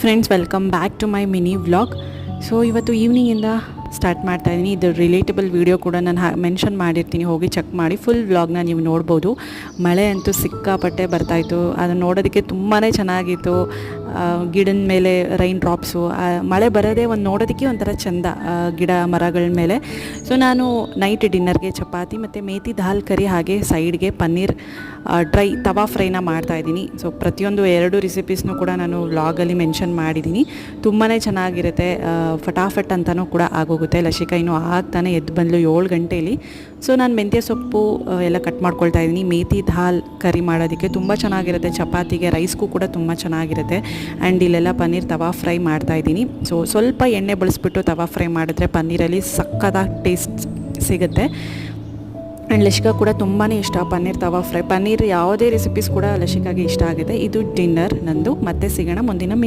Friends, welcome back to my mini vlog. So ಇವತ್ತು ಈವ್ನಿಂಗಿಂದ start ಮಾಡ್ತಾಯಿದ್ದೀನಿ. ಇದು ರಿಲೇಟಬಲ್ ವೀಡಿಯೋ ಕೂಡ ನಾನು ಮೆನ್ಷನ್ ಮಾಡಿರ್ತೀನಿ, ಹೋಗಿ ಚೆಕ್ ಮಾಡಿ. ಫುಲ್ ವ್ಲಾಗ್ನ ನೀವು ನೋಡ್ಬೋದು. ಮಳೆ ಅಂತೂ ಸಿಕ್ಕಾಪಟ್ಟೆ ಬರ್ತಾಯಿತ್ತು, ಅದನ್ನು ನೋಡೋದಕ್ಕೆ ತುಂಬಾ ಚೆನ್ನಾಗಿತ್ತು. ಗಿಡದ ಮೇಲೆ ರೈನ್ ಡ್ರಾಪ್ಸು, ಮಳೆ ಬರೋದೇ ನೋಡೋದಕ್ಕೆ ಒಂಥರ ಚೆಂದ ಗಿಡ ಮರಗಳ ಮೇಲೆ. ಸೊ ನಾನು ನೈಟ್ ಡಿನ್ನರ್ಗೆ ಚಪಾತಿ ಮತ್ತು ಮೇಥಿ ದಾಲ್ ಕರಿ, ಹಾಗೆ ಸೈಡ್ಗೆ ಪನ್ನೀರ್ ಡ್ರೈ ತವಾ ಫ್ರೈನ ಮಾಡ್ತಾಯಿದ್ದೀನಿ. ಸೊ ಪ್ರತಿಯೊಂದು 2 ರೆಸಿಪೀಸ್ನೂ ಕೂಡ ನಾನು ವ್ಲಾಗಲ್ಲಿ ಮೆನ್ಷನ್ ಮಾಡಿದ್ದೀನಿ. ತುಂಬಾ ಚೆನ್ನಾಗಿರುತ್ತೆ, ಫಟಾಫಟ್ ಅಂತಲೂ ಕೂಡ ಆಗೋಗುತ್ತೆ. ಲಸಿಕಾ ಇನ್ನೂ ಆಗ್ತಾನೆ ಎದ್ದು ಬಂದಳು 7 ಗಂಟೆಯಲ್ಲಿ. ಸೊ ನಾನು ಮೆಂತ್ಯ ಸೊಪ್ಪು ಎಲ್ಲ ಕಟ್ ಮಾಡ್ಕೊಳ್ತಾ ಇದ್ದೀನಿ. ಮೇಥಿ ದಾಲ್ ಕರಿ ಮಾಡೋದಕ್ಕೆ ತುಂಬ ಚೆನ್ನಾಗಿರುತ್ತೆ, ಚಪಾತಿಗೆ ರೈಸ್ಗೂ ಕೂಡ ತುಂಬ ಚೆನ್ನಾಗಿರುತ್ತೆ. ಆ್ಯಂಡ್ ಇಲ್ಲೆಲ್ಲ ಪನ್ನೀರ್ ತವಾ ಫ್ರೈ ಮಾಡ್ತಾಯಿದ್ದೀನಿ. ಸೊ ಸ್ವಲ್ಪ ಎಣ್ಣೆ ಬಳಸ್ಬಿಟ್ಟು ತವಾ ಫ್ರೈ ಮಾಡಿದ್ರೆ ಪನ್ನೀರಲ್ಲಿ ಸಕ್ಕತ್ತಾಗಿ ಟೇಸ್ಟ್ ಸಿಗುತ್ತೆ. ಆ್ಯಂಡ್ ಲಸಿಕಾ ಕೂಡ ತುಂಬಾ ಇಷ್ಟ ಪನ್ನೀರ್ ತವಾ ಫ್ರೈ. ಪನ್ನೀರ್ ಯಾವುದೇ ರೆಸಿಪೀಸ್ ಕೂಡ ಲಸಿಕಾಗೆ ಇಷ್ಟ ಆಗಿದೆ. ಇದು ಡಿನ್ನರ್ ನಂದು. ಮತ್ತೆ ಸಿಗೋಣ ಮುಂದಿನ ಮಿನಿ